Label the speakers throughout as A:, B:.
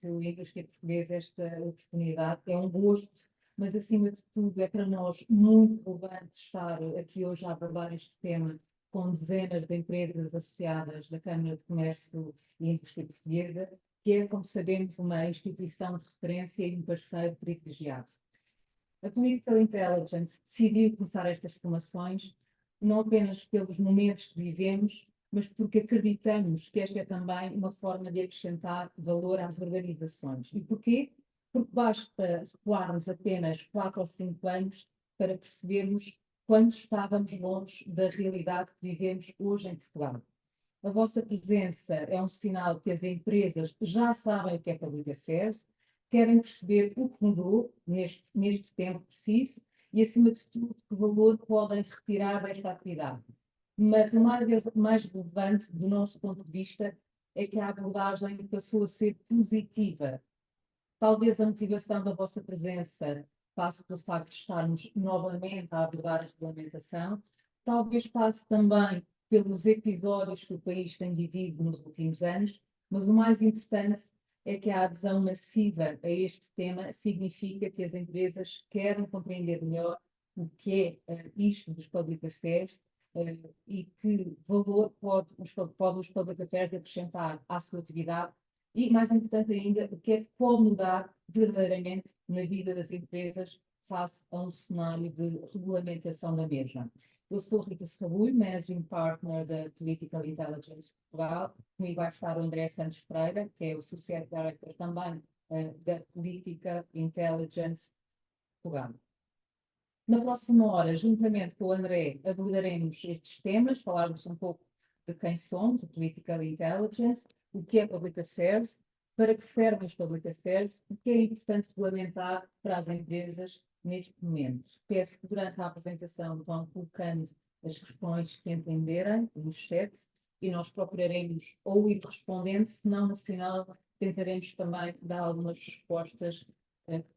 A: Indústria Portuguesa esta oportunidade. É um gosto, mas acima de tudo é para nós muito relevante estar aqui hoje a abordar este tema com dezenas de empresas associadas da Câmara de Comércio e Indústria Portuguesa, que é, como sabemos, uma instituição de referência e um parceiro privilegiado. A Political Intelligence decidiu começar estas formações não apenas pelos momentos que vivemos, mas porque acreditamos que esta é também uma forma de acrescentar valor às organizações. E porquê? Porque basta recuarmos apenas 4 ou 5 anos para percebermos quando estávamos longe da realidade que vivemos hoje em Portugal. A vossa presença é um sinal que as empresas já sabem o que é Public Affairs, querem perceber o que mudou neste tempo preciso e, acima de tudo, que valor podem retirar desta atividade. Mas o mais relevante do nosso ponto de vista é que a abordagem passou a ser positiva. Talvez a motivação da vossa presença passe pelo facto de estarmos novamente a abordar a regulamentação, talvez passe também pelos episódios que o país tem vivido nos últimos anos, mas o mais importante é que a adesão massiva a este tema significa que as empresas querem compreender melhor o que é isto dos public affairs e que valor pode os public affairs acrescentar à sua atividade e, mais importante ainda, o que é que pode mudar verdadeiramente na vida das empresas face a um cenário de regulamentação da mesma. Eu sou Rita Serrabulho, Managing Partner da Political Intelligence Portugal. Comigo vai estar o André Santos Pereira, que é o Associate Director também da Political Intelligence Portugal. Na próxima hora, juntamente com o André, abordaremos estes temas, falarmos um pouco de quem somos, a Political Intelligence, o que é Public Affairs, para que servem os Public Affairs, o que é importante regulamentar para as empresas neste momento. Peço que durante a apresentação vão colocando as questões que entenderem no chat e nós procuraremos ou ir respondendo, senão no final tentaremos também dar algumas respostas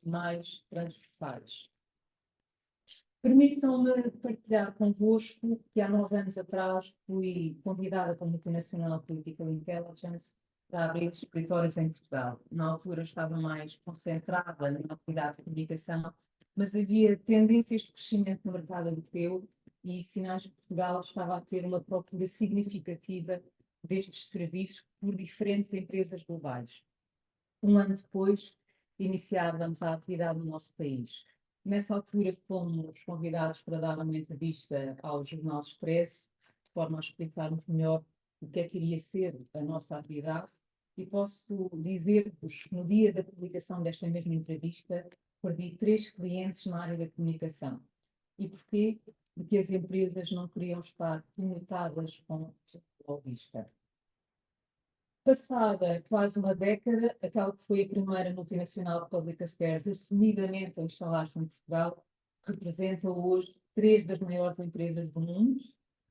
A: mais transversais. Permitam-me partilhar convosco que há 9 anos atrás fui convidada pela Multinacional Political Intelligence para abrir escritórios em Portugal. Na altura estava mais concentrada na atividade de comunicação, mas havia tendências de crescimento no mercado europeu e sinais que Portugal estava a ter uma procura significativa destes serviços por diferentes empresas globais. Um ano depois, iniciávamos a atividade no nosso país. Nessa altura fomos convidados para dar uma entrevista ao Jornal Expresso, de forma a explicarmos melhor o que é que iria ser a nossa atividade, e posso dizer-vos que no dia da publicação desta mesma entrevista perdi 3 clientes na área da comunicação. E porquê? Porque as empresas não queriam estar conectadas com o lobista. Passada quase uma década, aquela que foi a primeira multinacional de Public Affairs assumidamente a instalar-se em Portugal, representa hoje 3 das maiores empresas do mundo,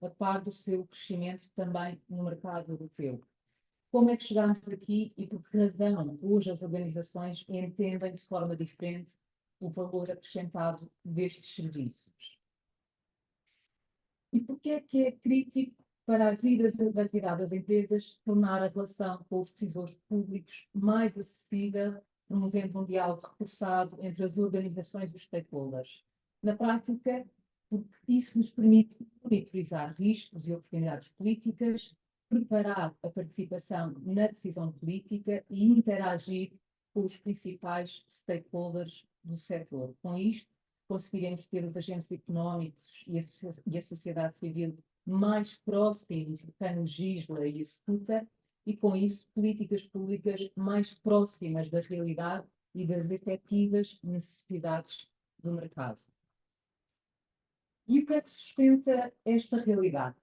A: a par do seu crescimento também no mercado europeu. Como é que chegámos aqui e por que razão hoje as organizações entendem de forma diferente o valor acrescentado destes serviços? E por que é crítico para a vida da atividade das empresas tornar a relação com os decisores públicos mais acessível, promovendo um diálogo reforçado entre as organizações e os stakeholders? Na prática, porque isso nos permite monitorizar riscos e oportunidades políticas, preparar a participação na decisão política e interagir com os principais stakeholders do setor. Com isto, conseguiremos ter os agentes económicos e a sociedade civil mais próximos de quem legisla e executa, e com isso políticas públicas mais próximas da realidade e das efetivas necessidades do mercado. E o que é que sustenta esta realidade?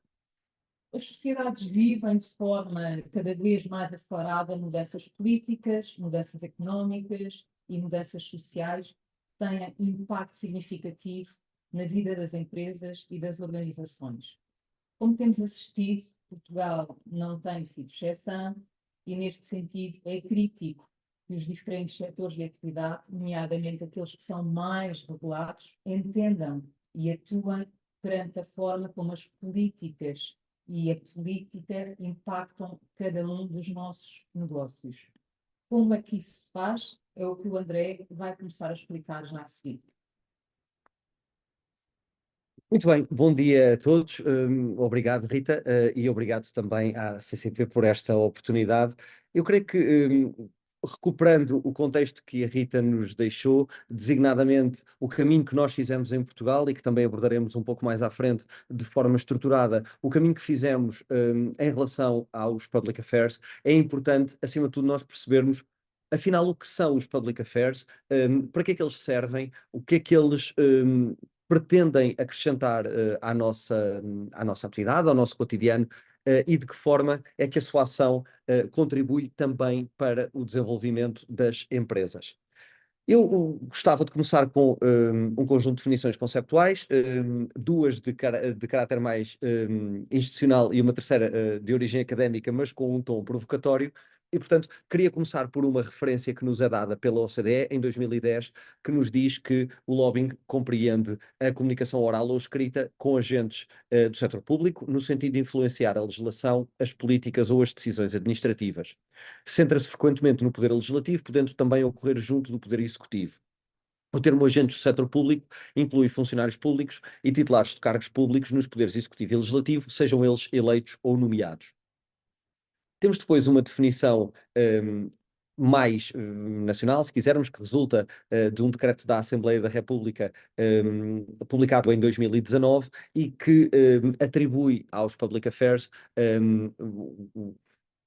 A: As sociedades vivem de forma cada vez mais acelerada mudanças políticas, mudanças económicas e mudanças sociais que têm impacto significativo na vida das empresas e das organizações. Como temos assistido, Portugal não tem sido exceção e, neste sentido, é crítico que os diferentes setores de atividade, nomeadamente aqueles que são mais regulados, entendam e atuem perante a forma como as políticas e a política impactam cada um dos nossos negócios. como é que isso se faz, é o que o André vai começar a explicar já a seguir.
B: Muito bem, bom dia a todos. Obrigado, Rita, e obrigado também à CCP por esta oportunidade. Eu creio que, recuperando o contexto que a Rita nos deixou, designadamente o caminho que nós fizemos em Portugal e que também abordaremos um pouco mais à frente de forma estruturada, o caminho que fizemos, em relação aos Public Affairs, é importante, acima de tudo, nós percebermos. Afinal, o que são os public affairs, para que é que eles servem, o que é que eles pretendem acrescentar à nossa atividade, ao nosso cotidiano, e de que forma é que a sua ação contribui também para o desenvolvimento das empresas. Eu gostava de começar com um conjunto de definições conceptuais, duas de caráter mais institucional e uma terceira de origem académica, mas com um tom provocatório. E, portanto, queria começar por uma referência que nos é dada pela OCDE em 2010, que nos diz que o lobbying compreende a comunicação oral ou escrita com agentes do setor público, no sentido de influenciar a legislação, as políticas ou as decisões administrativas. Centra-se frequentemente no poder legislativo, podendo também ocorrer junto do poder executivo. O termo agentes do setor público inclui funcionários públicos e titulares de cargos públicos nos poderes executivo e legislativo, sejam eles eleitos ou nomeados. Temos depois uma definição mais nacional, se quisermos, que resulta de um decreto da Assembleia da República publicado em 2019 e que atribui aos Public Affairs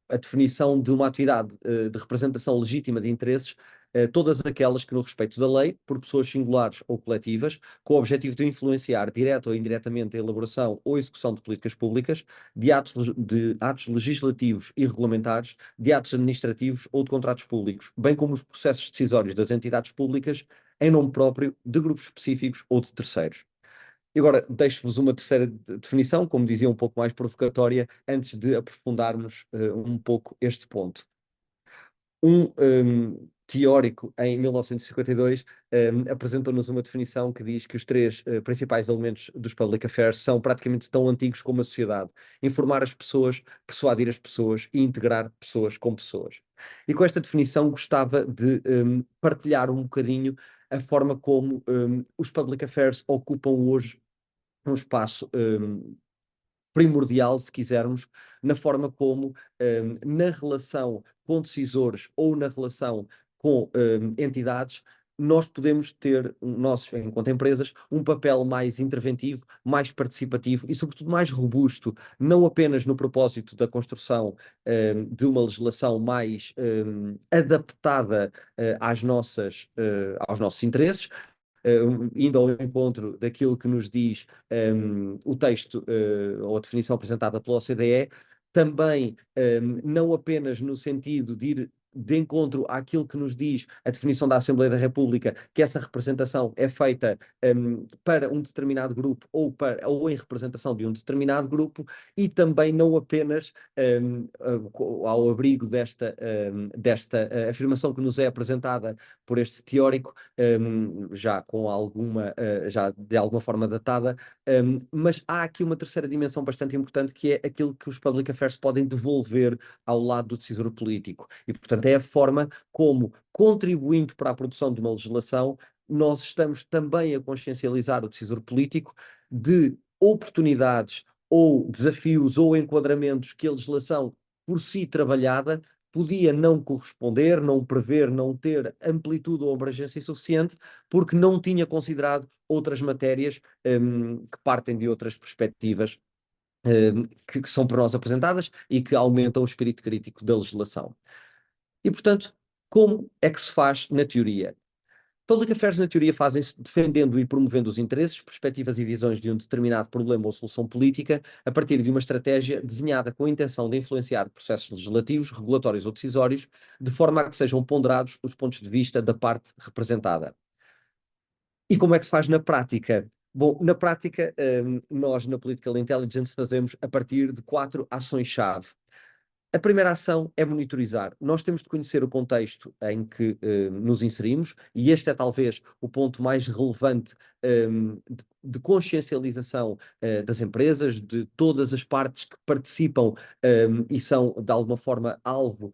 B: a definição de uma atividade de representação legítima de interesses, todas aquelas que, no respeito da lei, por pessoas singulares ou coletivas, com o objetivo de influenciar direta ou indiretamente a elaboração ou execução de políticas públicas, de atos legislativos e regulamentares, de atos administrativos ou de contratos públicos, bem como os processos decisórios das entidades públicas em nome próprio, de grupos específicos ou de terceiros. E agora deixo-vos uma terceira definição, como dizia, um pouco mais provocatória, antes de aprofundarmos um pouco este ponto. Teórico, em 1952, apresentou-nos uma definição que diz que os três principais elementos dos public affairs são praticamente tão antigos como a sociedade: informar as pessoas, persuadir as pessoas e integrar pessoas com pessoas. E com esta definição gostava de partilhar um bocadinho a forma como os public affairs ocupam hoje um espaço primordial, se quisermos, na forma como, na relação com decisores ou na relação com entidades, nós podemos ter, nós, enquanto empresas, um papel mais interventivo, mais participativo e, sobretudo, mais robusto, não apenas no propósito da construção de uma legislação mais adaptada aos nossos interesses, indo ao encontro daquilo que nos diz o texto ou a definição apresentada pela OCDE, também não apenas no sentido de ir de encontro àquilo que nos diz a definição da Assembleia da República, que essa representação é feita para um determinado grupo ou em representação de um determinado grupo, e também não apenas ao abrigo desta afirmação que nos é apresentada por este teórico, já com alguma, já de alguma forma datada, mas há aqui uma terceira dimensão bastante importante, que é aquilo que os public affairs podem devolver ao lado do decisor político. E, portanto, é a forma como, contribuindo para a produção de uma legislação, nós estamos também a consciencializar o decisor político de oportunidades ou desafios ou enquadramentos que a legislação por si trabalhada podia não corresponder, não prever, não ter amplitude ou abrangência suficiente, porque não tinha considerado outras matérias que partem de outras perspectivas que são para nós apresentadas e que aumentam o espírito crítico da legislação. E, portanto, como é que se faz na teoria? Public affairs, na teoria, fazem-se defendendo e promovendo os interesses, perspectivas e visões de um determinado problema ou solução política a partir de uma estratégia desenhada com a intenção de influenciar processos legislativos, regulatórios ou decisórios, de forma a que sejam ponderados os pontos de vista da parte representada. E como é que se faz na prática? Bom, na prática, nós na Political Intelligence fazemos a partir de 4 ações-chave. A primeira ação é monitorizar. Nós temos de conhecer o contexto em que nos inserimos, e este é talvez o ponto mais relevante de consciencialização das empresas, de todas as partes que participam e são, de alguma forma, alvo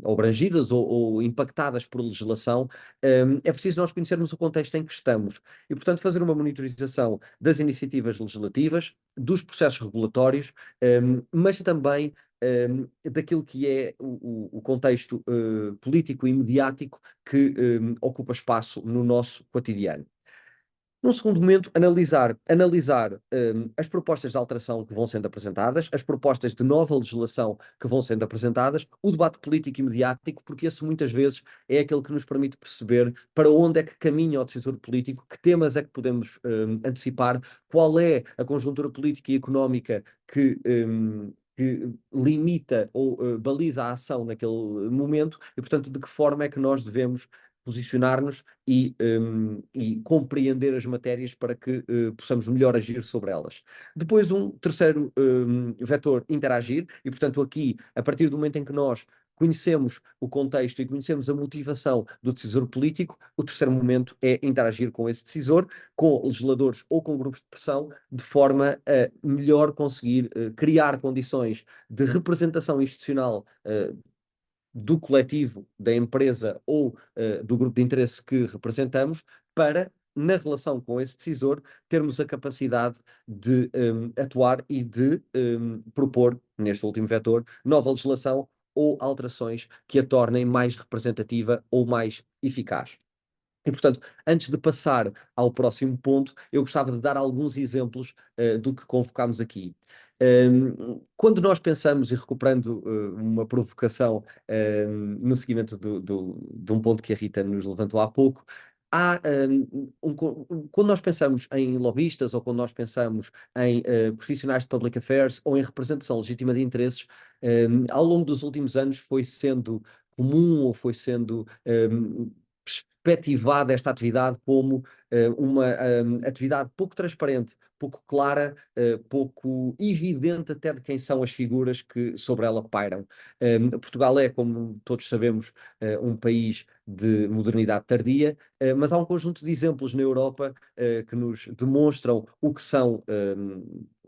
B: ou abrangidas ou impactadas por legislação, é preciso nós conhecermos o contexto em que estamos e, portanto, fazer uma monitorização das iniciativas legislativas, dos processos regulatórios, mas também daquilo que é o contexto político e mediático que ocupa espaço no nosso cotidiano. Num segundo momento, analisar as propostas de alteração que vão sendo apresentadas, as propostas de nova legislação que vão sendo apresentadas, o debate político e mediático, porque esse muitas vezes é aquele que nos permite perceber para onde é que caminha o decisor político, que temas é que podemos antecipar, qual é a conjuntura política e económica que limita ou baliza a ação naquele momento e, portanto, de que forma é que nós devemos posicionar-nos e compreender as matérias para que possamos melhor agir sobre elas. Depois, um terceiro vetor, interagir, e portanto aqui, a partir do momento em que nós conhecemos o contexto e conhecemos a motivação do decisor político, o terceiro momento é interagir com esse decisor, com legisladores ou com grupos de pressão, de forma a melhor conseguir criar condições de representação institucional do coletivo, da empresa ou do grupo de interesse que representamos, para, na relação com esse decisor, termos a capacidade de atuar e de propor, neste último vetor, nova legislação ou alterações que a tornem mais representativa ou mais eficaz. E, portanto, antes de passar ao próximo ponto, eu gostava de dar alguns exemplos do que convocámos aqui. Quando nós pensamos, e recuperando uma provocação no seguimento de um ponto que a Rita nos levantou há pouco, quando nós pensamos em lobistas ou quando nós pensamos em profissionais de public affairs ou em representação legítima de interesses, ao longo dos últimos anos foi sendo comum ou foi sendo perspectivada esta atividade como uma atividade pouco transparente, pouco clara, pouco evidente até de quem são as figuras que sobre ela pairam. Portugal é, como todos sabemos, um país de modernidade tardia, mas há um conjunto de exemplos na Europa que nos demonstram o que são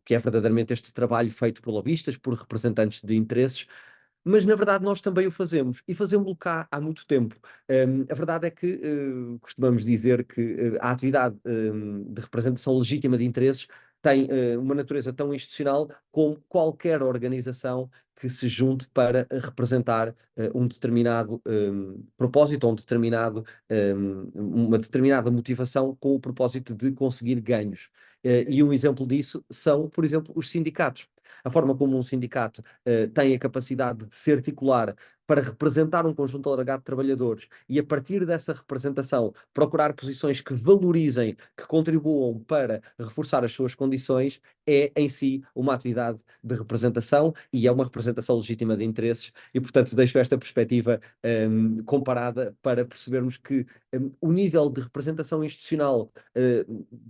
B: que é verdadeiramente este trabalho feito por lobistas, por representantes de interesses, mas na verdade nós também o fazemos e fazemos-lo cá há muito tempo. A verdade é que costumamos dizer que a atividade de representação legítima de interesses tem uma natureza tão institucional como qualquer organização que se junte para representar um determinado propósito ou uma determinada motivação com o propósito de conseguir ganhos. E um exemplo disso são, por exemplo, os sindicatos. A forma como um sindicato tem a capacidade de se articular para representar um conjunto alargado de trabalhadores e, a partir dessa representação, procurar posições que valorizem, que contribuam para reforçar as suas condições, é em si uma atividade de representação e é uma representação legítima de interesses e, portanto, deixo esta perspectiva comparada para percebermos que o nível de representação institucional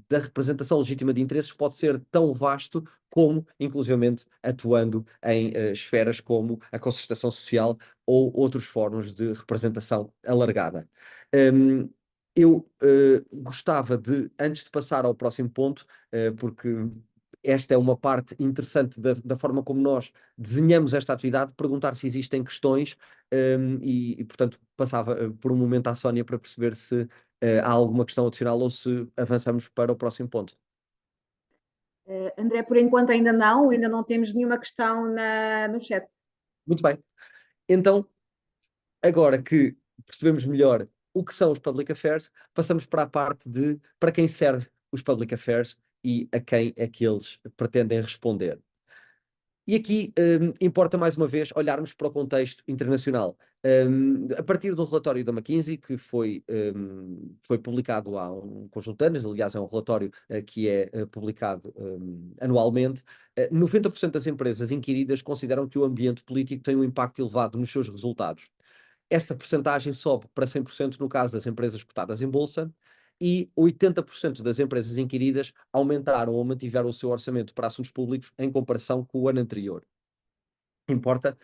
B: da representação legítima de interesses pode ser tão vasto como, inclusivamente, atuando em esferas como a concertação social ou outros fóruns de representação alargada. Eu gostava de, antes de passar ao próximo ponto, porque esta é uma parte interessante da forma como nós desenhamos esta atividade, perguntar se existem questões portanto, passava por um momento à Sónia para perceber se há alguma questão adicional ou se avançamos para o próximo ponto.
C: André, por enquanto ainda não temos nenhuma questão no chat.
B: Muito bem. Então, agora que percebemos melhor o que são os public affairs, passamos para a parte de para quem serve os public affairs e a quem é que eles pretendem responder. E aqui importa mais uma vez olharmos para o contexto internacional. A partir do relatório da McKinsey, que foi publicado há um conjunto de anos, aliás, é um relatório que é publicado anualmente, 90% das empresas inquiridas consideram que o ambiente político tem um impacto elevado nos seus resultados. Essa percentagem sobe para 100% no caso das empresas cotadas em bolsa e 80% das empresas inquiridas aumentaram ou mantiveram o seu orçamento para assuntos públicos em comparação com o ano anterior. Importa,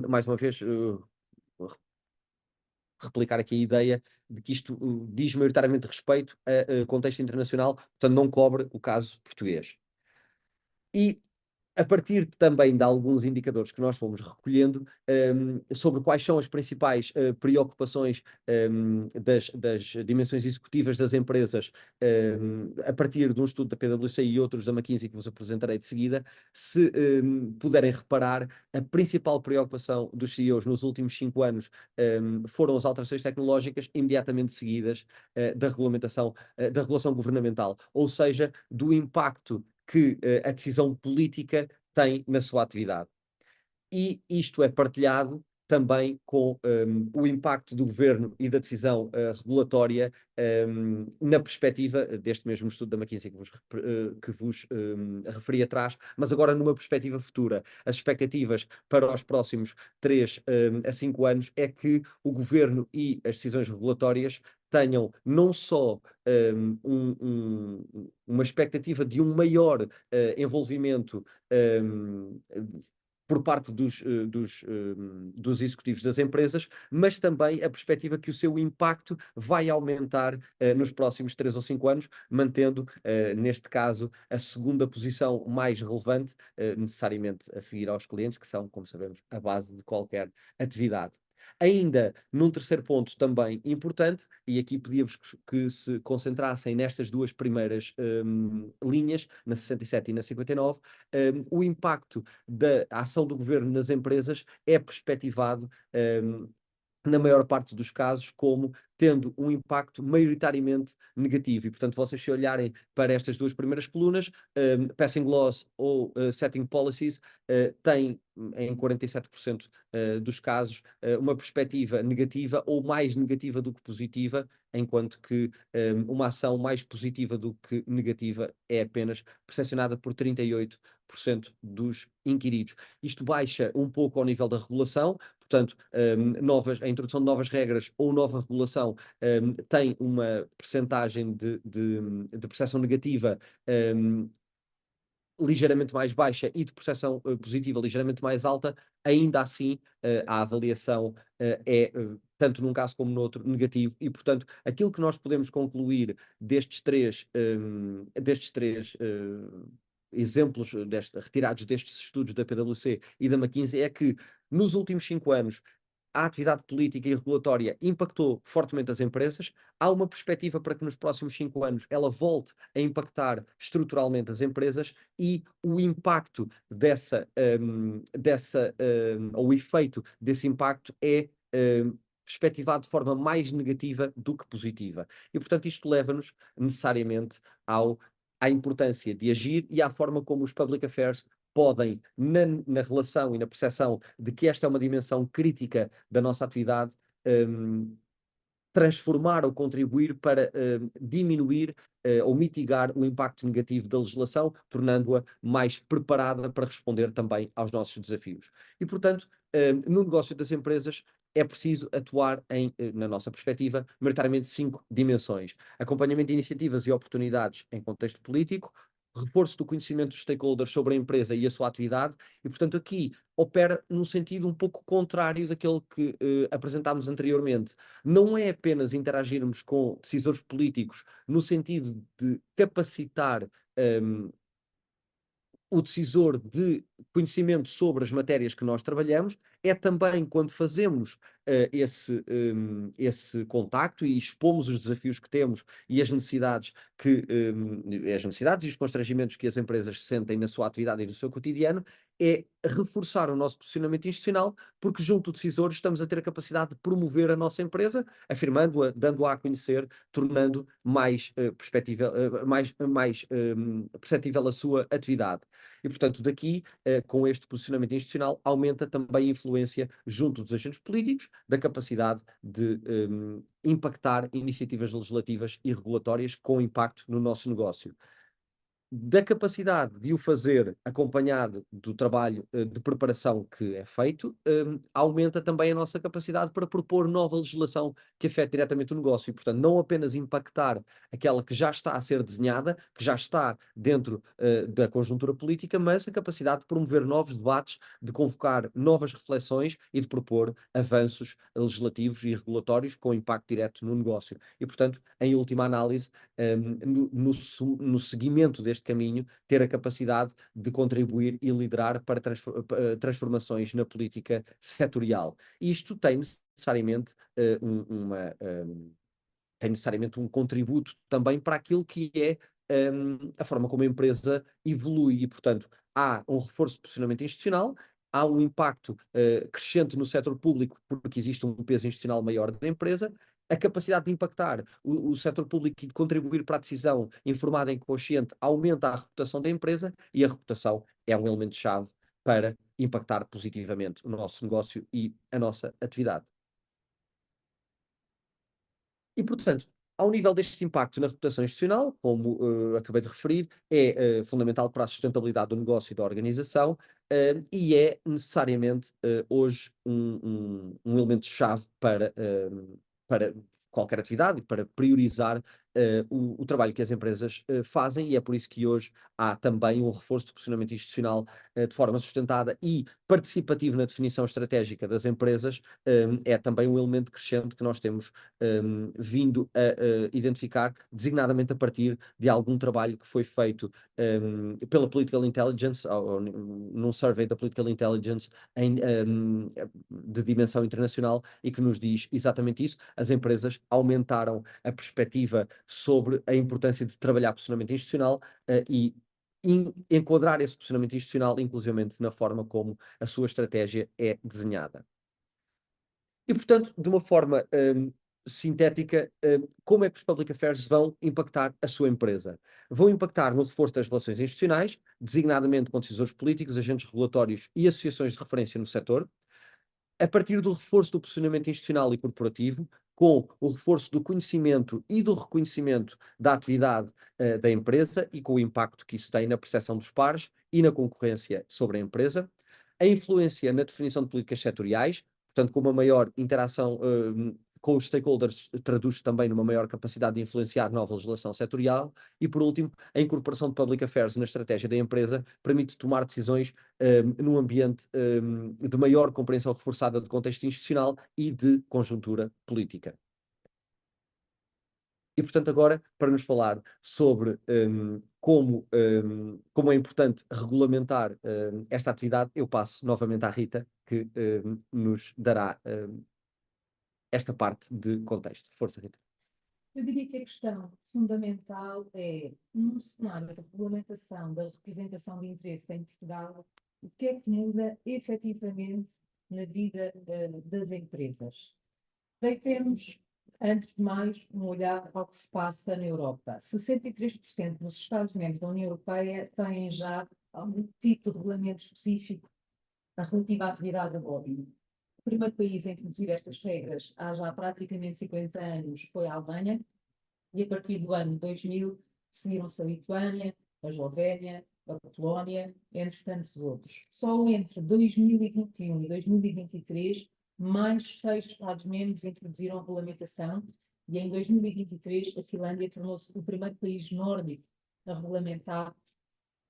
B: mais uma vez, replicar aqui a ideia de que isto diz maioritariamente respeito a contexto internacional, portanto não cobre o caso português. E a partir também de alguns indicadores que nós fomos recolhendo sobre quais são as principais preocupações das dimensões executivas das empresas, a partir de um estudo da PwC e outros da McKinsey que vos apresentarei de seguida, se puderem reparar, a principal preocupação dos CEOs nos últimos 5 anos foram as alterações tecnológicas imediatamente seguidas da regulamentação, da regulação governamental, ou seja, do impacto que a decisão política tem na sua atividade. E isto é partilhado também com o impacto do governo e da decisão regulatória na perspectiva deste mesmo estudo da McKinsey que vos referi atrás, mas agora numa perspectiva futura. As expectativas para os próximos 3 a 5 anos é que o governo e as decisões regulatórias tenham não só uma expectativa de um maior envolvimento por parte dos executivos das empresas, mas também a perspectiva que o seu impacto vai aumentar nos próximos 3 ou 5 anos, mantendo, neste caso, a segunda posição mais relevante, necessariamente a seguir aos clientes, que são, como sabemos, a base de qualquer atividade. Ainda num terceiro ponto também importante, e aqui pedia-vos que se concentrassem nestas duas primeiras linhas, na 67 e na 59, o impacto da ação do governo nas empresas é perspectivado na maior parte dos casos, como tendo um impacto maioritariamente negativo. E, portanto, vocês se olharem para estas duas primeiras colunas, Passing Laws ou Setting Policies, têm em 47% dos casos uma perspectiva negativa ou mais negativa do que positiva, enquanto que uma ação mais positiva do que negativa é apenas percepcionada por 38% dos inquiridos. Isto baixa um pouco ao nível da regulação, portanto, a introdução de novas regras ou nova regulação tem uma percentagem de percepção negativa ligeiramente mais baixa e de percepção positiva ligeiramente mais alta, ainda assim a avaliação é, tanto num caso como no outro, negativo, e portanto aquilo que nós podemos concluir destes três exemplos retirados destes estudos da PwC e da McKinsey é que nos últimos 5 anos a atividade política e regulatória impactou fortemente as empresas. Há uma perspectiva para que nos próximos 5 anos ela volte a impactar estruturalmente as empresas e o impacto ou o efeito desse impacto é perspectivado de forma mais negativa do que positiva. E, portanto, isto leva-nos necessariamente à importância de agir e à forma como os public affairs podem, na relação e na percepção de que esta é uma dimensão crítica da nossa atividade, transformar ou contribuir para diminuir ou mitigar o impacto negativo da legislação, tornando-a mais preparada para responder também aos nossos desafios. E, portanto, no negócio das empresas, é preciso atuar na nossa perspectiva, maioritariamente 5 dimensões: acompanhamento de iniciativas e oportunidades em contexto político, reforço do conhecimento dos stakeholders sobre a empresa e a sua atividade, e, portanto, aqui opera num sentido um pouco contrário daquele que apresentámos anteriormente. Não é apenas interagirmos com decisores políticos no sentido de capacitar o decisor de conhecimento sobre as matérias que nós trabalhamos, é também quando fazemos esse contacto e expomos os desafios que temos e as necessidades e os constrangimentos que as empresas sentem na sua atividade e no seu cotidiano, é reforçar o nosso posicionamento institucional, porque junto do decisor estamos a ter a capacidade de promover a nossa empresa, afirmando-a, dando-a a conhecer, tornando mais perceptível a sua atividade. E, portanto, daqui, com este posicionamento institucional, aumenta também a influência junto dos agentes políticos, da capacidade de impactar iniciativas legislativas e regulatórias com impacto no nosso negócio. da capacidade de o fazer acompanhado do trabalho de preparação que é feito, aumenta também a nossa capacidade para propor nova legislação que afete diretamente o negócio e, portanto, não apenas impactar aquela que já está a ser desenhada, que já está dentro da conjuntura política, mas a capacidade de promover novos debates, de convocar novas reflexões e de propor avanços legislativos e regulatórios com impacto direto no negócio. E, portanto, em última análise, no seguimento deste caminho, ter a capacidade de contribuir e liderar para transformações na política setorial. Isto tem necessariamente tem necessariamente um contributo também para aquilo que é a forma como a empresa evolui e, portanto, há um reforço de posicionamento institucional, há um impacto crescente no setor público porque existe um peso institucional maior da empresa, a capacidade de impactar o setor público e de contribuir para a decisão informada e consciente aumenta a reputação da empresa e a reputação é um elemento-chave para impactar positivamente o nosso negócio e a nossa atividade. E, portanto, ao nível deste impacto na reputação institucional, como acabei de referir, é fundamental para a sustentabilidade do negócio e da organização e é necessariamente hoje um elemento-chave para qualquer atividade e para priorizar o trabalho que as empresas fazem e é por isso que hoje há também um reforço de posicionamento institucional de forma sustentada e participativa na definição estratégica das empresas, é também um elemento crescente que nós temos vindo a identificar, designadamente a partir de algum trabalho que foi feito pela Political Intelligence, ou num survey da Political Intelligence de dimensão internacional, e que nos diz exatamente isso. As empresas aumentaram a perspectiva sobre a importância de trabalhar posicionamento institucional e enquadrar esse posicionamento institucional, inclusivamente na forma como a sua estratégia é desenhada. E, portanto, de uma forma sintética, como é que os Public Affairs vão impactar a sua empresa? Vão impactar no reforço das relações institucionais, designadamente com decisores políticos, agentes regulatórios e associações de referência no setor, a partir do reforço do posicionamento institucional e corporativo, com o reforço do conhecimento e do reconhecimento da atividade da empresa e com o impacto que isso tem na percepção dos pares e na concorrência sobre a empresa, a influência na definição de políticas setoriais, portanto, com uma maior interação com os stakeholders, traduz-se também numa maior capacidade de influenciar nova legislação setorial e, por último, a incorporação de public affairs na estratégia da empresa permite tomar decisões num ambiente de maior compreensão reforçada do contexto institucional e de conjuntura política. E, portanto, agora, para nos falar sobre como é importante regulamentar esta atividade, eu passo novamente à Rita, que nos dará esta parte de contexto. Força, Rita.
A: Eu diria que a questão fundamental é, num cenário de regulamentação da representação de interesse em Portugal, o que é que muda efetivamente na vida das empresas? Deitemos, antes de mais, um olhar ao que se passa na Europa. 63% dos Estados-membros da União Europeia têm já algum tipo de regulamento específico relativo à atividade da lobby. O primeiro país a introduzir estas regras há já praticamente 50 anos foi a Alemanha, e a partir do ano 2000 seguiram-se a Lituânia, a Eslovénia, a Polónia, entre tantos outros. Só entre 2021 e 2023, mais 6 Estados-membros introduziram a regulamentação e em 2023 a Finlândia tornou-se o primeiro país nórdico a regulamentar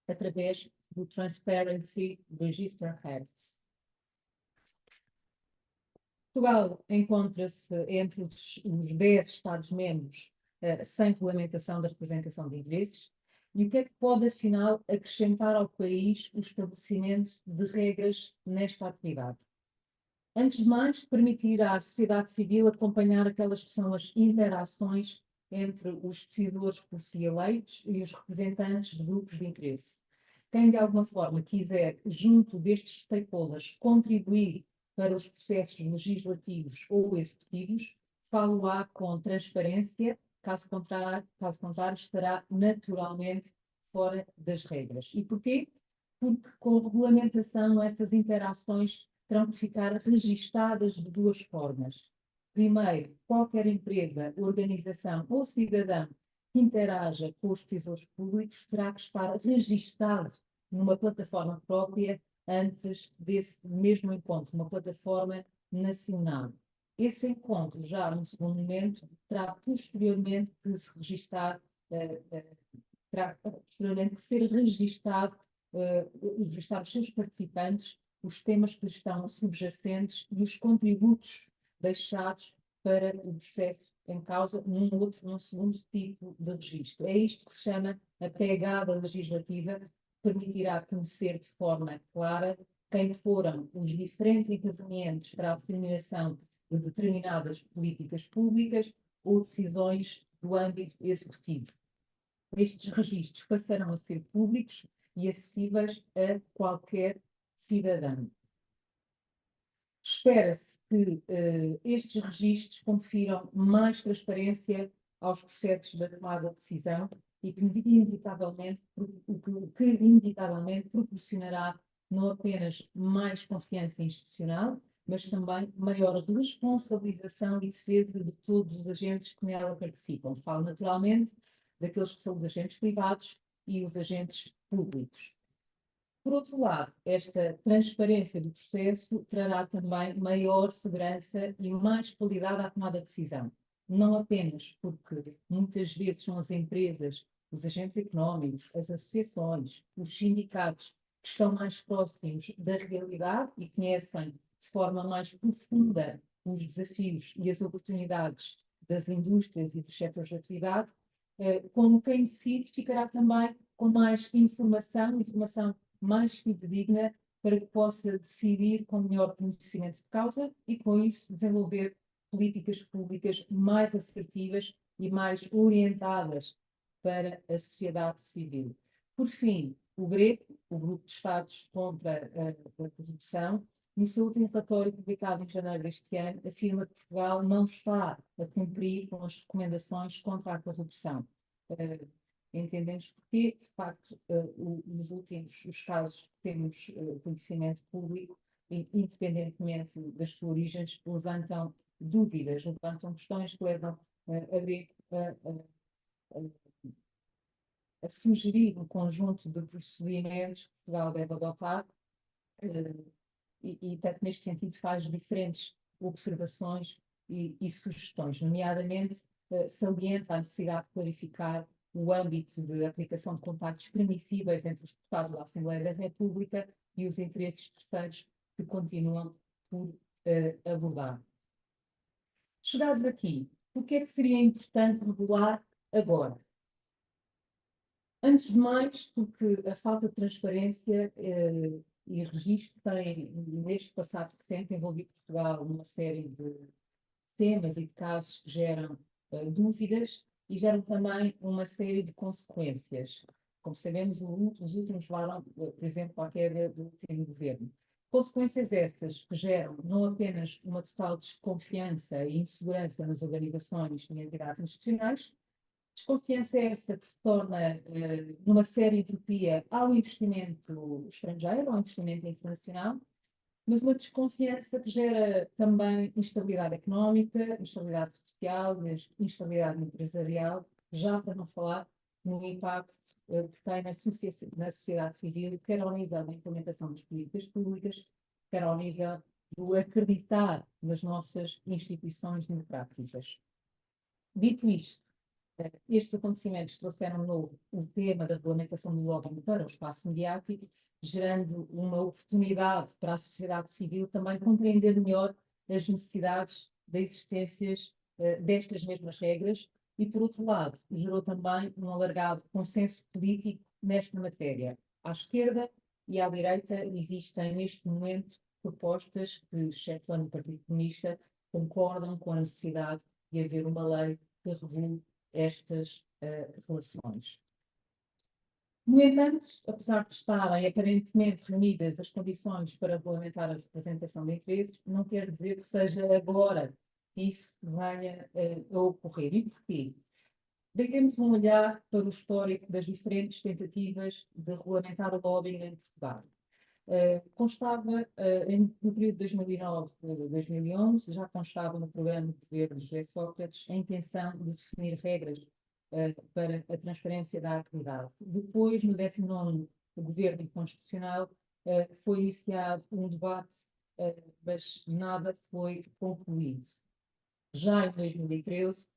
A: através do Transparency Register Act. Portugal encontra-se entre os 10 Estados-membros sem regulamentação da representação de interesses. E o que é que pode, afinal, acrescentar ao país o estabelecimento de regras nesta atividade? Antes de mais, permitir à sociedade civil acompanhar aquelas que são as interações entre os decisores por si eleitos e os representantes de grupos de interesse. Quem, de alguma forma, quiser, junto destes stakeholders, contribuir para os processos legislativos ou executivos, falo-á com transparência, caso contrário, estará naturalmente fora das regras. E porquê? Porque com a regulamentação essas interações terão que ficar registadas de duas formas. Primeiro, qualquer empresa, organização ou cidadão que interaja com os decisores públicos terá que estar registado numa plataforma própria antes desse mesmo encontro, uma plataforma nacional. Esse encontro, já no segundo momento, terá posteriormente que se registar, terá posteriormente que ser registado, registar os seus participantes, os temas que lhes estão subjacentes e os contributos deixados para o processo em causa num segundo tipo de registro. É isto que se chama a pegada legislativa, que permitirá conhecer de forma clara quem foram os diferentes intervenientes para a determinação de determinadas políticas públicas ou decisões do âmbito executivo. Estes registros passarão a ser públicos e acessíveis a qualquer cidadão. Espera-se que estes registros confiram mais transparência aos processos da tomada de decisão e que inevitavelmente proporcionará não apenas mais confiança institucional, mas também maior responsabilização e defesa de todos os agentes que nela participam. Falo naturalmente daqueles que são os agentes privados e os agentes públicos. Por outro lado, esta transparência do processo trará também maior segurança e mais qualidade à tomada de decisão. Não apenas porque muitas vezes são as empresas, os agentes económicos, as associações, os sindicatos que estão mais próximos da realidade e conhecem de forma mais profunda os desafios e as oportunidades das indústrias e dos setores de atividade, como quem decide ficará também com mais informação mais fidedigna para que possa decidir com melhor conhecimento de causa e, com isso, desenvolver políticas públicas mais assertivas e mais orientadas para a sociedade civil. Por fim, o GRECO, o Grupo de Estados contra a Corrupção, no seu último relatório publicado em janeiro deste ano, afirma que Portugal não está a cumprir com as recomendações contra a corrupção. Entendemos porque, de facto, os casos que temos conhecimento público, independentemente das suas origens, levantam dúvidas, levantam questões que levam a sugerir um conjunto de procedimentos que Portugal deve adotar tanto neste sentido, faz diferentes observações e sugestões, nomeadamente salienta a necessidade de clarificar o âmbito de aplicação de contactos permissíveis entre os deputados da Assembleia da República e os interesses terceiros que continuam por abordar. Chegados aqui, o que é que seria importante regular agora? Antes de mais, porque a falta de transparência e registro tem, neste passado recente, envolvido Portugal numa série de temas e de casos que geram dúvidas e geram também uma série de consequências. Como sabemos, os últimos levaram, por exemplo, à queda do último governo. Consequências essas que geram não apenas uma total desconfiança e insegurança nas organizações e entidades institucionais, desconfiança essa que se torna numa séria entropia ao investimento estrangeiro, ao investimento internacional, mas uma desconfiança que gera também instabilidade económica, instabilidade social, instabilidade empresarial, já para não falar no impacto que tem na sociedade civil, quer ao nível da implementação das políticas públicas, quer ao nível do acreditar nas nossas instituições democráticas. Dito isto, estes acontecimentos trouxeram de novo o tema da regulamentação do lobbying para o espaço mediático, gerando uma oportunidade para a sociedade civil também compreender melhor as necessidades da existência destas mesmas regras e, por outro lado, gerou também um alargado consenso político nesta matéria. À esquerda e à direita existem, neste momento, propostas que, excetuando o Partido Comunista, concordam com a necessidade de haver uma lei que regule estas relações. No entanto, apesar de estarem aparentemente reunidas as condições para regulamentar a representação de interesses, não quer dizer que seja agora que isso venha a ocorrer. E porquê? Deitemos um olhar para o histórico das diferentes tentativas de regulamentar o lobbying em Portugal. No período de 2009-2011, já constava no programa de governo de José Sócrates a intenção de definir regras para a transparência da atividade. Depois, no 19º Governo Constitucional, foi iniciado um debate, mas nada foi concluído. Já em 2013,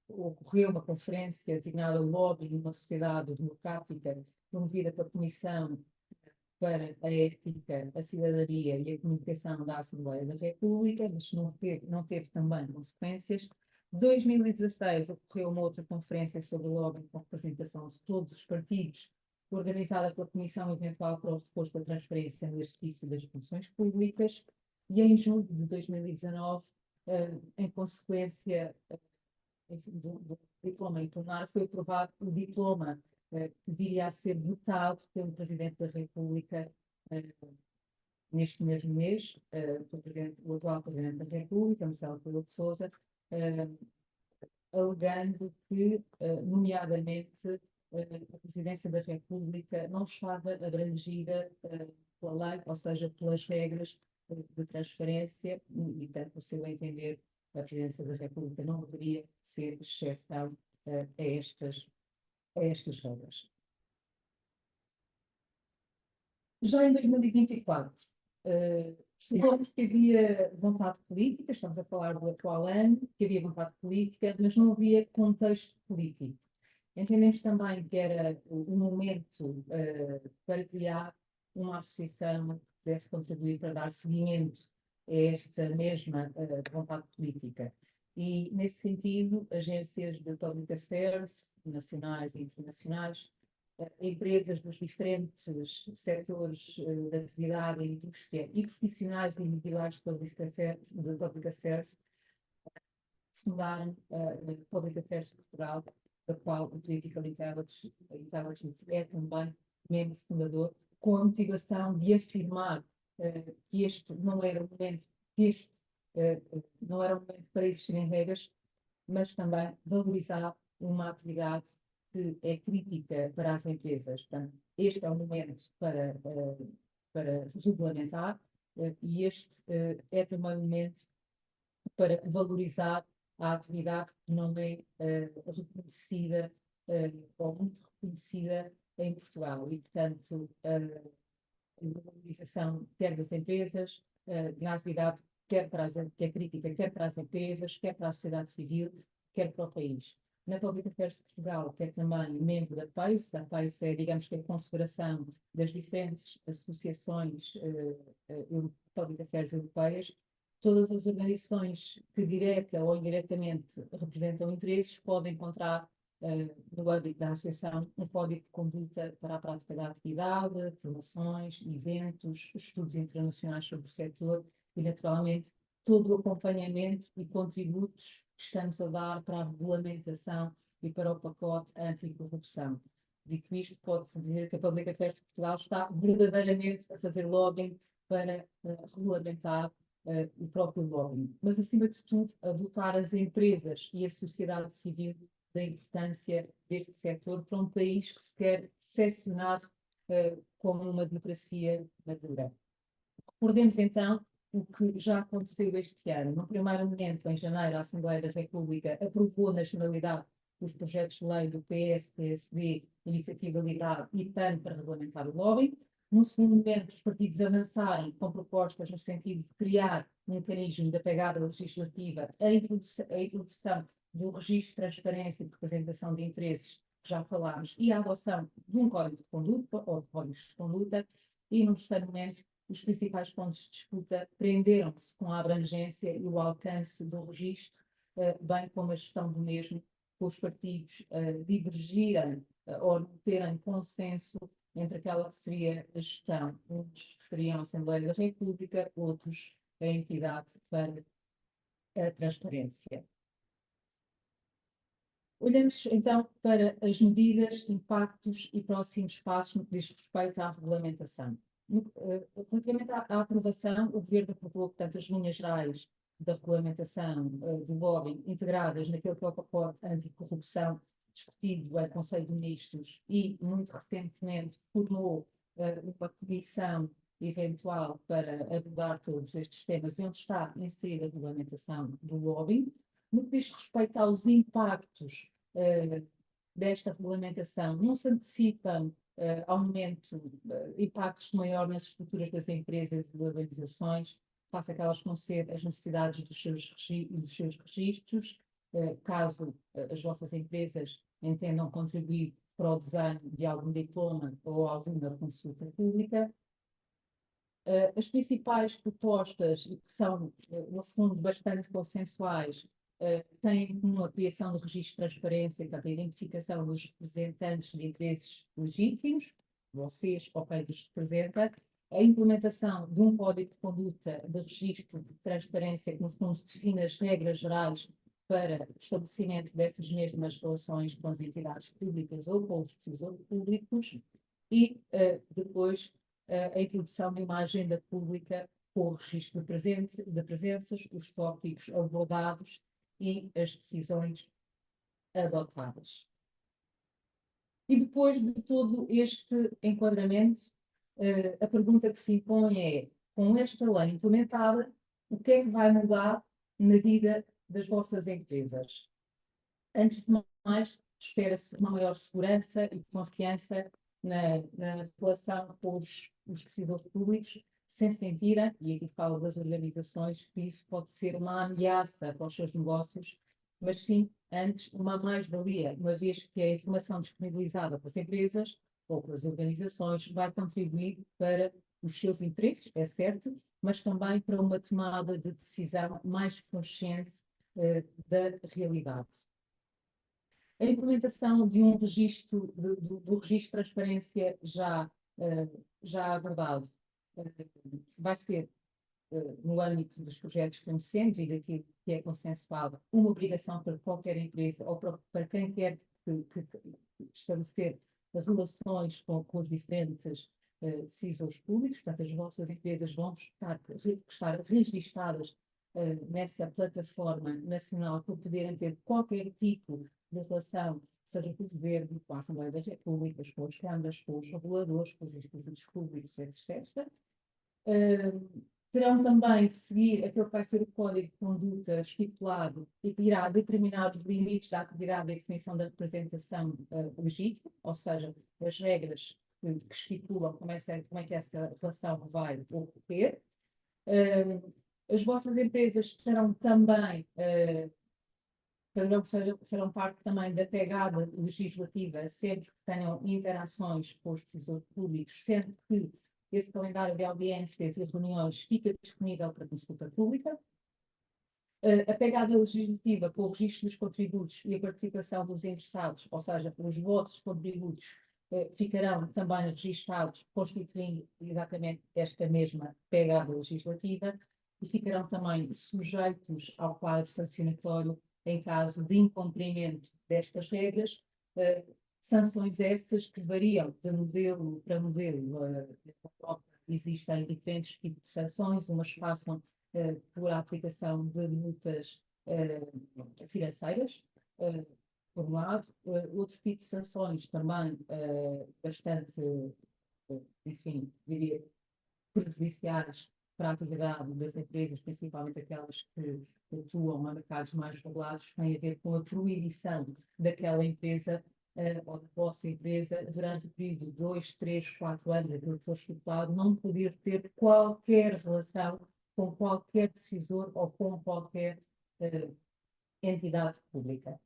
A: ocorreu uma conferência designada Lobby numa Sociedade Democrática, promovida pela Comissão para a Ética, a Cidadania e a Comunicação da Assembleia da República, mas não teve também consequências. Em 2016 ocorreu uma outra conferência sobre lobby com representação de todos os partidos, organizada pela Comissão Eventual para o Reforço da Transparência no Exercício das Funções Públicas, e em julho de 2019, em consequência do diploma em plenário, foi aprovado o diploma que viria a ser votado pelo Presidente da República neste mesmo mês, o atual Presidente da República, Marcelo Rebelo de Sousa, alegando que, nomeadamente, a Presidência da República não estava abrangida pela lei, ou seja, pelas regras de transparência, e, portanto, o seu entender, a Presidência da República não deveria ser exceção a estas regras. Já em 2024, percebemos que havia vontade política, estamos a falar do atual ano, que havia vontade política, mas não havia contexto político. Entendemos também que era o momento para criar uma associação que pudesse contribuir para dar seguimento a esta mesma vontade política. E, nesse sentido, agências de public affairs, nacionais e internacionais, empresas dos diferentes setores de atividade e indústria e profissionais individuais de public affairs fundaram a Public Affairs Portugal, da qual o Political Intelligence é também membro fundador, com a motivação de afirmar que este não era o momento, não era o momento para existirem regras, mas também valorizar uma atividade que é crítica para as empresas. Portanto, este é o momento para regulamentar e este é também o momento para valorizar a atividade que não é reconhecida ou muito reconhecida em Portugal. E, portanto, a valorização quer das empresas, na atividade que é crítica, quer para as empresas, quer para a sociedade civil, quer para o país. Na Public Affairs de Portugal, que é também membro da PAIS, a PAIS é, digamos que, a confederação das diferentes associações Public Affairs europeias. Todas as organizações que direta ou indiretamente representam interesses podem encontrar no âmbito da associação um código de conduta para a prática da atividade, formações, eventos, estudos internacionais sobre o setor e, naturalmente, todo o acompanhamento e contributos que estamos a dar para a regulamentação e para o pacote anticorrupção. Dito isto, pode-se dizer que a Public Affairs de Portugal está verdadeiramente a fazer lobbying para regulamentar o próprio lobbying. Mas, acima de tudo, adotar as empresas e a sociedade civil da importância deste setor para um país que se quer seccionar como uma democracia madura. Recordemos, então, o que já aconteceu este ano. No primeiro momento, em janeiro, a Assembleia da República aprovou na generalidade os projetos de lei do PS, PSD, Iniciativa Liberal e PAN para regulamentar o lobbying. No segundo momento, os partidos avançaram com propostas no sentido de criar um mecanismo da pegada legislativa, a introdução do registro de transparência e de representação de interesses, que já falámos, e a adoção de um código de conduta, ou de códigos de conduta, e no terceiro momento, os principais pontos de disputa prenderam-se com a abrangência e o alcance do registro, bem como a gestão do mesmo, com os partidos divergirem ou não terem consenso entre aquela que seria a gestão. Uns referiam à Assembleia da República, outros a entidade para a transparência. Olhamos então para as medidas, impactos e próximos passos no que diz respeito à regulamentação. Relativamente à aprovação, o Governo aprovou, portanto, as linhas gerais da regulamentação do lobbying integradas naquele que é o pacote anticorrupção discutido em Conselho de Ministros e, muito recentemente, formou uma comissão eventual para abordar todos estes temas, onde está inserida a regulamentação do lobbying. No que diz respeito aos impactos desta regulamentação, não se antecipam aumento, impactos maior nas estruturas das empresas e organizações, face àquelas que vão ser as necessidades dos seus registros, caso as vossas empresas entendam contribuir para o desenho de algum diploma ou alguma consulta pública. As principais propostas, que são, no fundo, bastante consensuais, têm em comum a criação de registros de transparência, portanto, a identificação dos representantes de interesses legítimos, vocês ou quem vos representa, a implementação de um código de conduta de registro de transparência que, no fundo, define as regras gerais para o estabelecimento dessas mesmas relações com as entidades públicas ou com os decisores públicos e, depois, a introdução de uma agenda pública com o registro de presenças, os tópicos abordados e as decisões adotadas. E depois de todo este enquadramento, a pergunta que se impõe é, com esta lei implementada, o que é que vai mudar na vida das vossas empresas? Antes de mais, espera-se uma maior segurança e confiança na relação com os decisores públicos, sem sentirem, e aqui falo das organizações, que isso pode ser uma ameaça para os seus negócios, mas sim, antes, uma mais-valia, uma vez que a informação disponibilizada pelas empresas ou pelas organizações vai contribuir para os seus interesses, é certo, mas também para uma tomada de decisão mais consciente da realidade. A implementação de um registro, do registro de transparência já abordado, vai ser, no âmbito dos projetos conhecemos e daquilo que é consensuado, uma obrigação para qualquer empresa ou para quem quer que estabelecer as relações com os diferentes decisores públicos. Portanto, as vossas empresas vão estar registadas nessa plataforma nacional para poderem ter qualquer tipo de relação, seja com o governo, com a Assembleia das Repúblicas, com as câmaras, com os reguladores, com os institutos públicos, etc. Terão também que seguir aquilo que vai ser o código de conduta estipulado e que irá determinar os limites da atividade e definição da representação legítima, ou seja, as regras que estipulam como é que essa relação vai ocorrer. As vossas empresas terão também farão parte também da pegada legislativa sempre que tenham interações com os decisores públicos, sendo que esse calendário de audiências e reuniões fica disponível para consulta pública. A pegada legislativa com o registro dos contributos e a participação dos interessados, ou seja, os vossos contributos, ficarão também registados, constituindo exatamente esta mesma pegada legislativa, e ficarão também sujeitos ao quadro sancionatório em caso de incumprimento destas regras, sanções essas que variam de modelo para modelo. Existem diferentes tipos de sanções, umas passam por a aplicação de multas financeiras, por um lado, outro tipo de sanções também bastante, enfim, diria, prejudiciais para a atividade das empresas, principalmente aquelas que atuam a mercados mais regulados, tem a ver com a proibição daquela empresa ou da vossa empresa, durante o período de 2, 3, 4 anos, aquilo que for estipulado, não poder ter qualquer relação com qualquer decisor ou com qualquer entidade pública.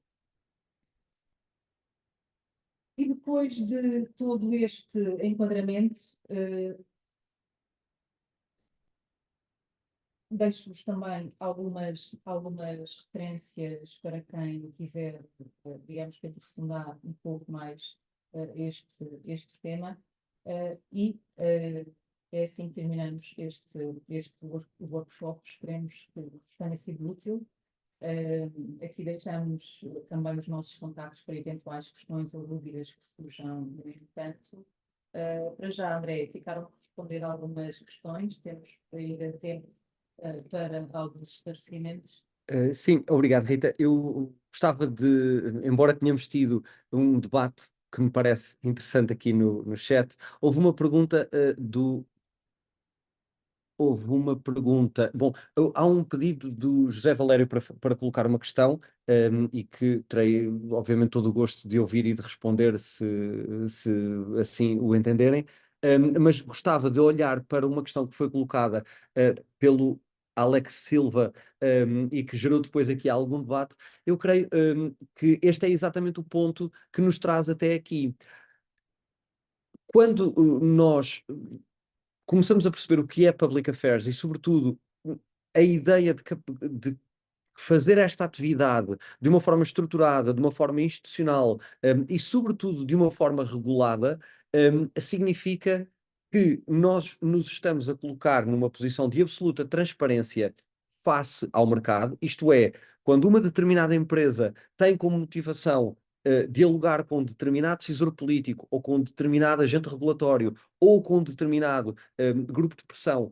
A: E depois de todo este enquadramento, deixo-vos também algumas referências para quem quiser, digamos que aprofundar um pouco mais este tema. E é assim que terminamos este workshop. Esperemos que vos tenha sido útil. Aqui deixamos também os nossos contactos para eventuais questões ou dúvidas que surjam no entretanto. Para já, André, ficaram por responder algumas questões, temos ainda tempo para alguns esclarecimentos.
B: Sim, obrigado, Rita. Eu gostava de, embora tenhamos tido um debate que me parece interessante aqui no chat, houve uma pergunta do houve uma pergunta. Bom, há um pedido do José Valério para colocar uma questão, e que terei, obviamente, todo o gosto de ouvir e de responder se assim o entenderem. Mas gostava de olhar para uma questão que foi colocada pelo Alex Silva, e que gerou depois aqui algum debate. Eu creio que este é exatamente o ponto que nos traz até aqui. Quando nós começamos a perceber o que é Public Affairs e, sobretudo, a ideia de fazer esta atividade de uma forma estruturada, de uma forma institucional, e, sobretudo, de uma forma regulada, significa que nós nos estamos a colocar numa posição de absoluta transparência face ao mercado, isto é, quando uma determinada empresa tem como motivação dialogar com um determinado decisor político ou com um determinado agente regulatório ou com um determinado grupo de pressão,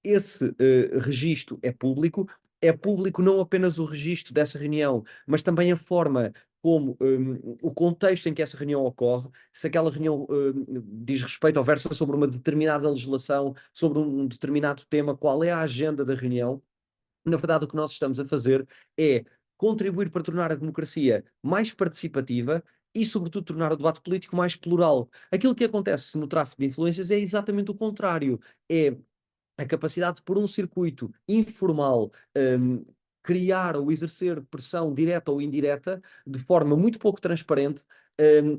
B: esse registro é público não apenas o registro dessa reunião, mas também a forma como o contexto em que essa reunião ocorre, se aquela reunião diz respeito ou versa sobre uma determinada legislação, sobre um determinado tema, qual é a agenda da reunião. Na verdade, o que nós estamos a fazer é contribuir para tornar a democracia mais participativa e, sobretudo, tornar o debate político mais plural. Aquilo que acontece no tráfico de influências é exatamente o contrário. É a capacidade de, por um circuito informal, criar ou exercer pressão direta ou indireta de forma muito pouco transparente,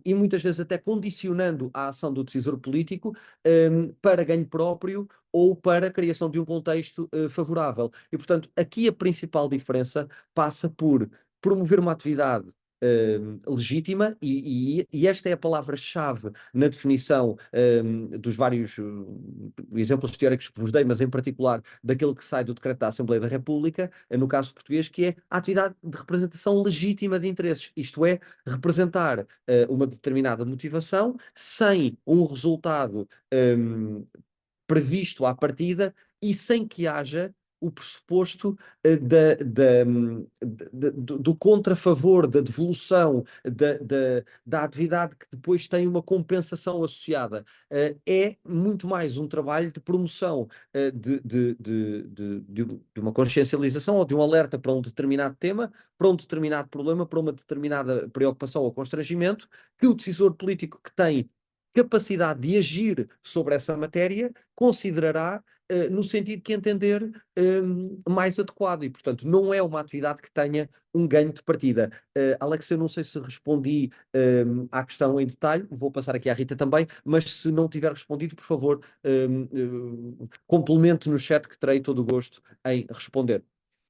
B: e muitas vezes até condicionando a ação do decisor político, para ganho próprio ou para a criação de um contexto favorável. E, portanto, aqui a principal diferença passa por promover uma atividade legítima, e esta é a palavra-chave na definição dos vários exemplos teóricos que vos dei, mas em particular daquele que sai do decreto da Assembleia da República, no caso português, que é a atividade de representação legítima de interesses, isto é, representar uma determinada motivação sem um resultado previsto à partida e sem que haja o pressuposto do contrafavor, da devolução, da atividade que depois tem uma compensação associada. É muito mais um trabalho de promoção de uma consciencialização ou de um alerta para um determinado tema, para um determinado problema, para uma determinada preocupação ou constrangimento, que o decisor político que tem capacidade de agir sobre essa matéria considerará no sentido que entender mais adequado, e portanto não é uma atividade que tenha um ganho de partida. Alex, eu não sei se respondi à questão em detalhe, vou passar aqui à Rita também, mas se não tiver respondido, por favor, complemente no chat, que terei todo o gosto em responder.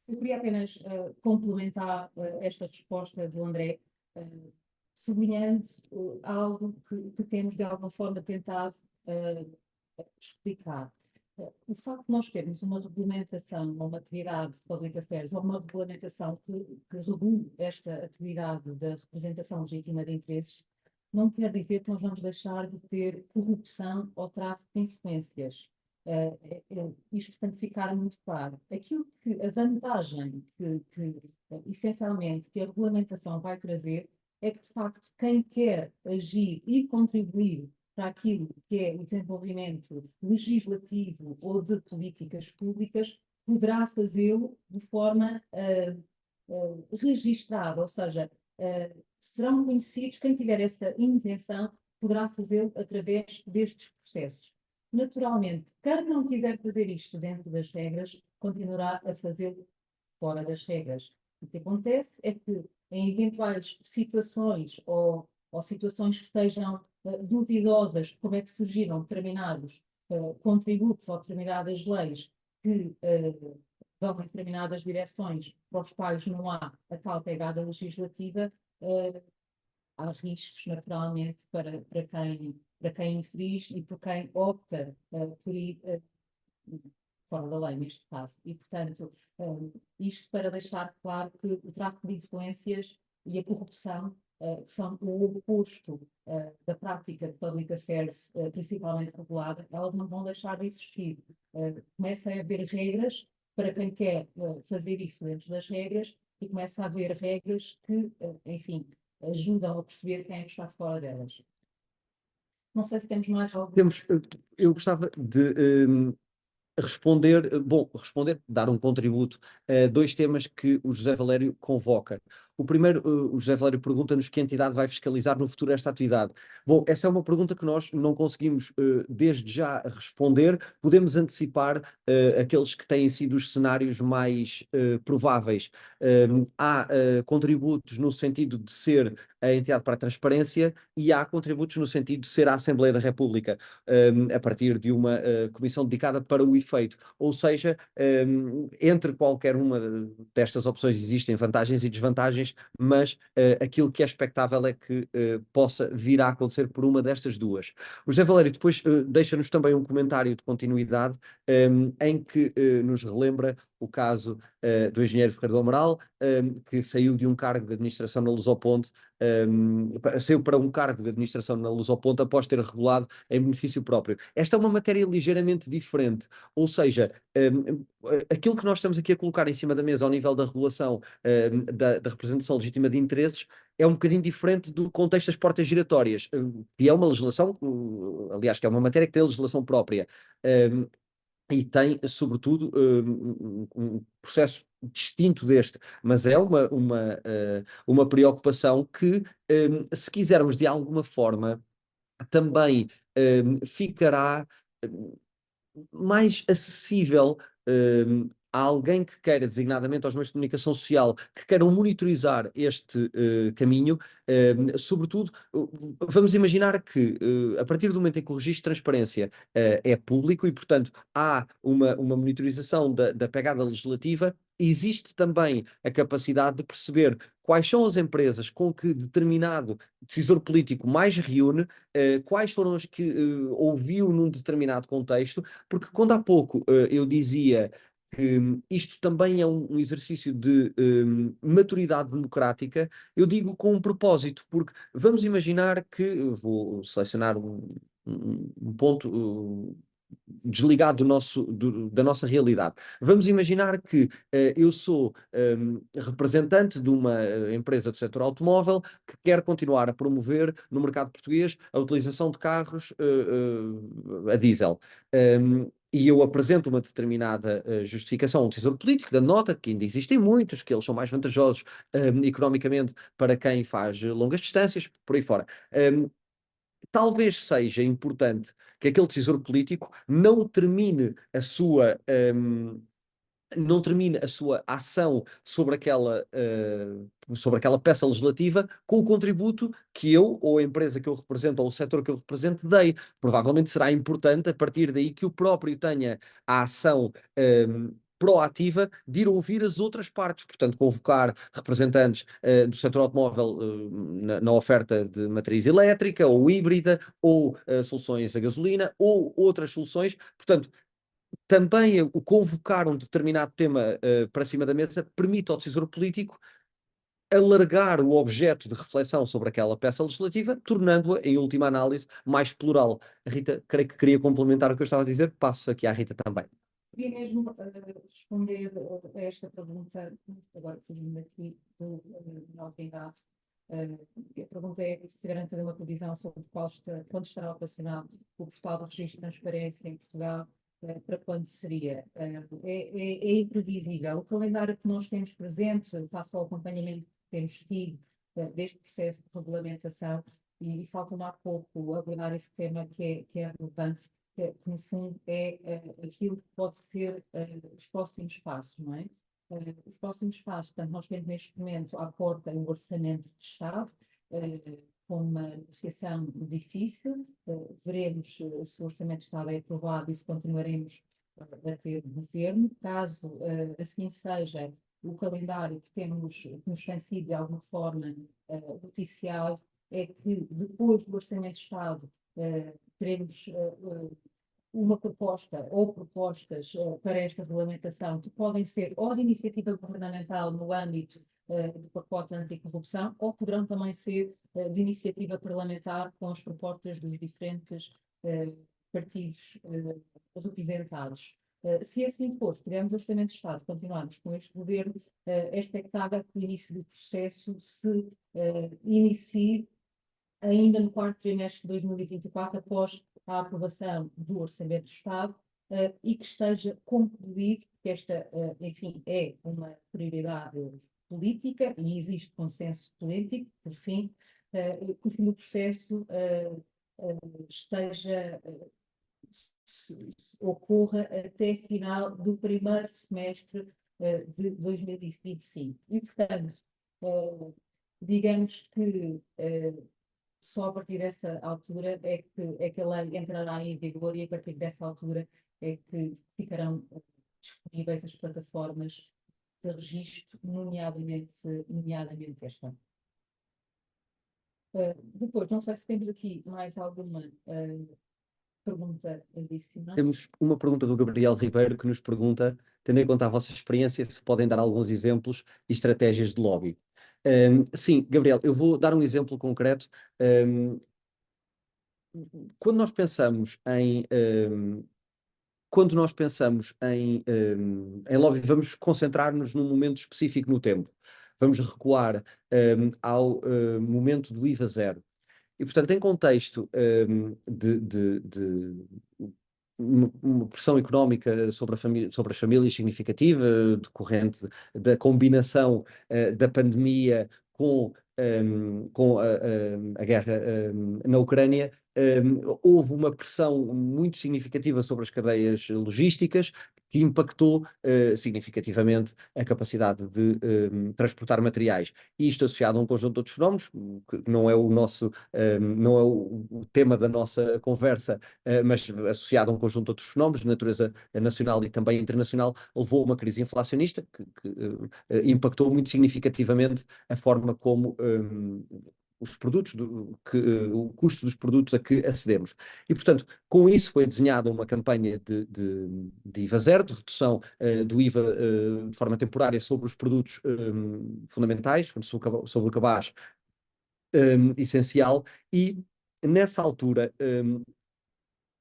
A: Eu queria apenas complementar esta resposta do André, sublinhando algo que temos de alguma forma tentado explicar. O facto de nós termos uma regulamentação ou uma atividade de public affairs ou uma regulamentação que regule esta atividade da representação legítima de interesses não quer dizer que nós vamos deixar de ter corrupção ou tráfico de influências. Isto tem que ficar muito claro. A vantagem que essencialmente, que a regulamentação vai trazer é que, de facto, quem quer agir e contribuir para aquilo que é o desenvolvimento legislativo ou de políticas públicas poderá fazê-lo de forma registada, ou seja, serão conhecidos, quem tiver essa intenção poderá fazê-lo através destes processos. Naturalmente, quem não quiser fazer isto dentro das regras, continuará a fazê-lo fora das regras. O que acontece é que, em eventuais situações ou situações que sejam duvidosas de como é que surgiram determinados contributos ou determinadas leis que vão em determinadas direções para os quais não há a tal pegada legislativa, há riscos, naturalmente, para quem infringe e por quem opta por ir fora da lei, neste caso. E, portanto, isto para deixar claro que o tráfico de influências e a corrupção que são o oposto da prática de public affairs, principalmente regulada, elas não vão deixar de existir. Começa a haver regras para quem quer fazer isso dentro das regras e começa a haver regras que, enfim, ajudam a perceber quem é que está fora delas. Não sei se temos mais algo.
B: Eu gostava de responder, dar um contributo a dois temas que o José Valério convoca. O primeiro, o José Valério pergunta-nos que entidade vai fiscalizar no futuro esta atividade. Bom, essa é uma pergunta que nós não conseguimos desde já responder. Podemos antecipar aqueles que têm sido os cenários mais prováveis. Há contributos no sentido de ser a entidade para a transparência e há contributos no sentido de ser a Assembleia da República, a partir de uma comissão dedicada para o efeito. Ou seja, entre qualquer uma destas opções existem vantagens e desvantagens, mas aquilo que é expectável é que possa vir a acontecer por uma destas duas. O José Valério depois deixa-nos também um comentário de continuidade em que nos relembra o caso do engenheiro Ferreira do Amaral, que saiu de um cargo de administração na Lusoponte, saiu para um cargo de administração na Lusoponte após ter regulado em benefício próprio. Esta é uma matéria ligeiramente diferente, ou seja, aquilo que nós estamos aqui a colocar em cima da mesa ao nível da regulação da representação legítima de interesses é um bocadinho diferente do contexto das portas giratórias, que é uma legislação, aliás, que é uma matéria que tem legislação própria. E tem, sobretudo, um processo distinto deste, mas é uma preocupação que, se quisermos de alguma forma, também ficará mais acessível a alguém que queira, designadamente aos meios de comunicação social, que queiram monitorizar este caminho, sobretudo, vamos imaginar que a partir do momento em que o registro de transparência é público e, portanto, há uma monitorização da pegada legislativa, existe também a capacidade de perceber quais são as empresas com que determinado decisor político mais reúne, quais foram as que ouviu num determinado contexto, porque quando há pouco eu dizia que isto também é um exercício de maturidade democrática, eu digo com um propósito, porque vamos imaginar que, vou selecionar um ponto desligado da nossa realidade. Vamos imaginar que eu sou representante de uma empresa do setor automóvel que quer continuar a promover no mercado português a utilização de carros a diesel. E eu apresento uma determinada justificação, um tesouro político, da nota, que ainda existem muitos, que eles são mais vantajosos economicamente para quem faz longas distâncias, por aí fora. Talvez seja importante que aquele decisor político não termine a sua ação sobre aquela peça legislativa com o contributo que eu, ou a empresa que eu represento, ou o setor que eu represento, dei. Provavelmente será importante, a partir daí, que o próprio tenha a ação proativa de ir ouvir as outras partes, portanto, convocar representantes do setor automóvel na oferta de matriz elétrica, ou híbrida, ou soluções a gasolina, ou outras soluções. Portanto, também o convocar um determinado tema para cima da mesa permite ao decisor político alargar o objeto de reflexão sobre aquela peça legislativa, tornando-a, em última análise, mais plural. Rita, creio que queria complementar o que eu estava a dizer, passo aqui à Rita também.
A: Queria mesmo responder a esta pergunta, agora fugindo aqui da autoridade. A pergunta é se garante fazer uma previsão sobre quando estará operacional o portal do registro de transparência em Portugal, para quando seria. É imprevisível. O calendário que nós temos presente, face ao acompanhamento que temos tido deste processo de regulamentação, e falta-me há pouco abordar esse tema que é relevante, que no fundo é aquilo que pode ser os próximos passos, não é? Os próximos passos, portanto, nós temos neste momento à porta um orçamento de Estado, com uma negociação difícil, veremos se o orçamento de Estado é aprovado e se continuaremos a ter governo. Caso assim seja, o calendário que nos tem sido de alguma forma noticiado é que depois do orçamento de Estado teremos uma proposta ou propostas para esta regulamentação que podem ser ou de iniciativa governamental no âmbito do pacote anticorrupção ou poderão também ser de iniciativa parlamentar com as propostas dos diferentes partidos representados. Se assim for, se tivermos orçamento de Estado, continuarmos com este governo, é expectável que o início do processo se inicie ainda no quarto trimestre de 2024, após a aprovação do Orçamento do Estado, e que esteja concluído, porque esta, enfim, é uma prioridade política e existe consenso político, por fim, que o fim do processo esteja, ocorra até final do primeiro semestre de 2025. E, portanto, digamos que só a partir dessa altura é que a lei entrará em vigor e a partir dessa altura é que ficarão disponíveis as plataformas de registro, nomeadamente esta. Depois, não sei se temos aqui mais alguma pergunta adicional.
B: Temos uma pergunta do Gabriel Ribeiro que nos pergunta, tendo em conta a vossa experiência, se podem dar alguns exemplos e estratégias de lobby. Sim, Gabriel, eu vou dar um exemplo concreto. Quando nós pensamos em lobby, vamos concentrar-nos num momento específico no tempo. Vamos recuar ao momento do IVA zero. E, portanto, em contexto de uma pressão económica sobre as famílias significativa, decorrente da combinação da pandemia com a guerra na Ucrânia, houve uma pressão muito significativa sobre as cadeias logísticas que impactou significativamente a capacidade de transportar materiais. E isto associado a um conjunto de outros fenómenos, que não é não é o tema da nossa conversa, mas associado a um conjunto de outros fenómenos de natureza nacional e também internacional, levou a uma crise inflacionista que impactou muito significativamente a forma como os produtos, o custo dos produtos a que acedemos. E, portanto, com isso foi desenhada uma campanha de IVA zero, de redução do IVA de forma temporária sobre os produtos fundamentais, sobre o cabaz essencial, e nessa altura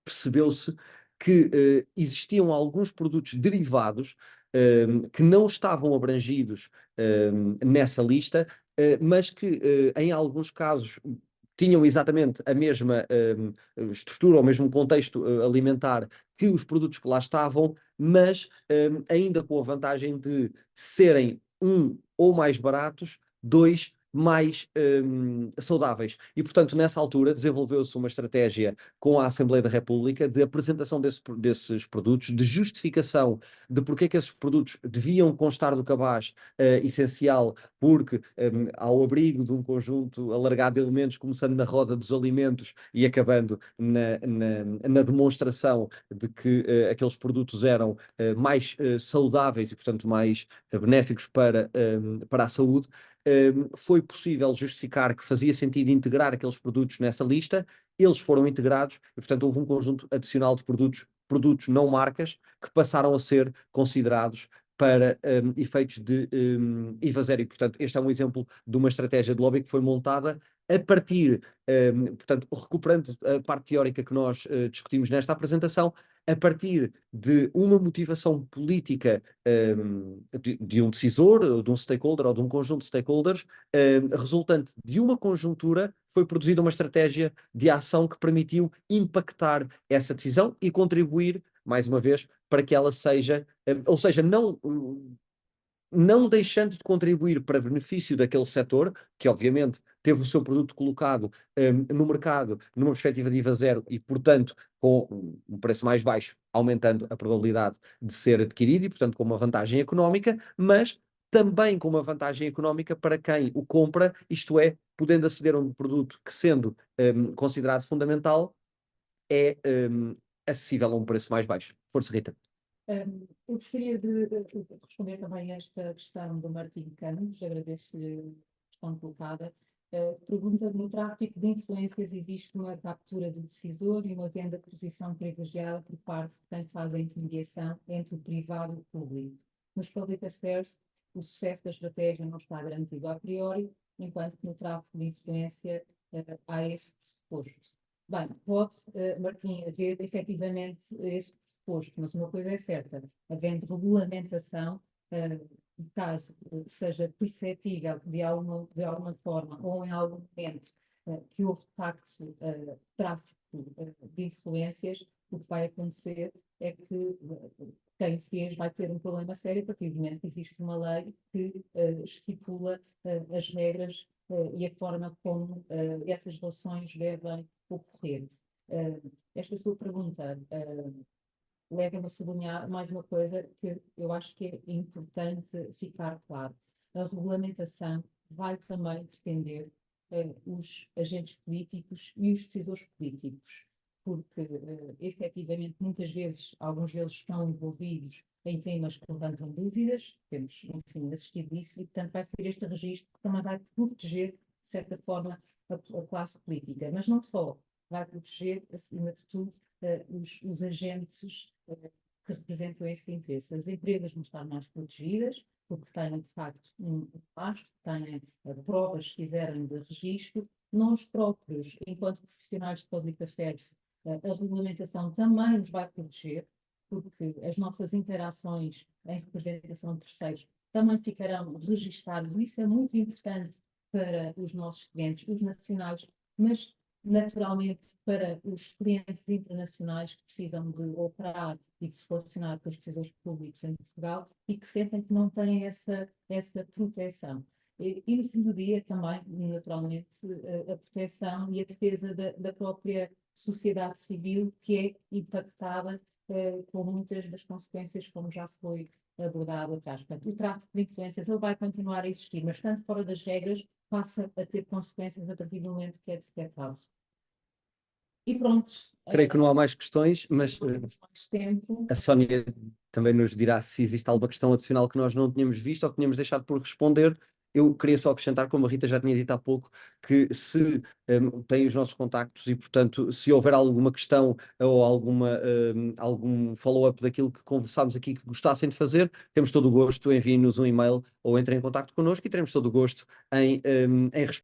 B: percebeu-se que existiam alguns produtos derivados que não estavam abrangidos nessa lista, mas que em alguns casos tinham exatamente a mesma estrutura, ou mesmo contexto alimentar que os produtos que lá estavam, mas ainda com a vantagem de serem, ou mais baratos, dois, mais saudáveis. E, portanto, nessa altura desenvolveu-se uma estratégia com a Assembleia da República de apresentação desses produtos, de justificação de porque é que esses produtos deviam constar do cabaz essencial, porque ao abrigo de um conjunto alargado de elementos, começando na roda dos alimentos e acabando na demonstração de que aqueles produtos eram mais saudáveis e, portanto, mais benéficos para a saúde, foi possível justificar que fazia sentido integrar aqueles produtos nessa lista. Eles foram integrados e, portanto, houve um conjunto adicional de produtos não marcas, que passaram a ser considerados para efeitos de IVA zero. E, portanto, este é um exemplo de uma estratégia de lobby que foi montada a partir, portanto, recuperando a parte teórica que nós discutimos nesta apresentação, a partir de uma motivação política de um decisor, ou de um stakeholder, ou de um conjunto de stakeholders, resultante de uma conjuntura, foi produzida uma estratégia de ação que permitiu impactar essa decisão e contribuir, mais uma vez, para que ela seja, ou seja, não deixando de contribuir para benefício daquele setor, que obviamente teve o seu produto colocado no mercado numa perspectiva de IVA zero e, portanto, com um preço mais baixo, aumentando a probabilidade de ser adquirido e, portanto, com uma vantagem económica, mas também com uma vantagem económica para quem o compra, isto é, podendo aceder a um produto que, sendo considerado fundamental, é acessível a um preço mais baixo. Força, Rita.
A: Eu gostaria de responder também a esta questão do Martim Campos, agradeço-lhe a questão colocada. Pergunta: no tráfico de influências existe uma captura do decisor e uma venda de posição privilegiada por parte de quem faz a intermediação entre o privado e o público. Nos public affairs, o sucesso da estratégia não está garantido a priori, enquanto que no tráfico de influência há esse pressuposto. Bem, pode, Martim, haver efetivamente esse pressuposto, mas uma coisa é certa: havendo regulamentação, caso seja perceptível de alguma forma ou em algum momento que houve de facto tráfico de influências, o que vai acontecer é que quem fez vai ter um problema sério a partir do momento que existe uma lei que estipula as regras e a forma como essas relações devem ocorrer. Esta sua pergunta leva-me a sublinhar mais uma coisa que eu acho que é importante ficar claro. A regulamentação vai também defender os agentes políticos e os decisores políticos, porque efetivamente muitas vezes alguns deles estão envolvidos em temas que levantam dúvidas, temos, enfim, assistido isso, e portanto vai ser este registro que também vai proteger, de certa forma, a classe política, mas não só, vai proteger, acima de tudo, os agentes que representam esse interesse. As empresas vão estar mais protegidas, porque têm, de facto, um rastro, têm provas, se quiserem, de registro. Nós próprios, enquanto profissionais de Public Affairs, a regulamentação também nos vai proteger, porque as nossas interações em representação de terceiros também ficarão registadas. Isso é muito importante para os nossos clientes, os nacionais, mas naturalmente para os clientes internacionais que precisam de operar e de se relacionar com os decisores públicos em Portugal e que sentem que não têm essa proteção. E no fim do dia também, naturalmente, a proteção e a defesa da própria sociedade civil que é impactada com muitas das consequências, como já foi abordado atrás. Portanto, o tráfico de influências ele vai continuar a existir, mas estando fora das regras, passa a ter consequências a partir do momento que é detectado. E pronto.
B: Creio que não há mais questões, mas
A: Mais tempo.
B: a Sónia também nos dirá se existe alguma questão adicional que nós não tínhamos visto ou que tínhamos deixado por responder. Eu queria só acrescentar, como a Rita já tinha dito há pouco, que se tem os nossos contactos e, portanto, se houver alguma questão ou algum follow-up daquilo que conversámos aqui que gostassem de fazer, temos todo o gosto, enviem-nos um e-mail ou entrem em contacto connosco e teremos todo o gosto em responder.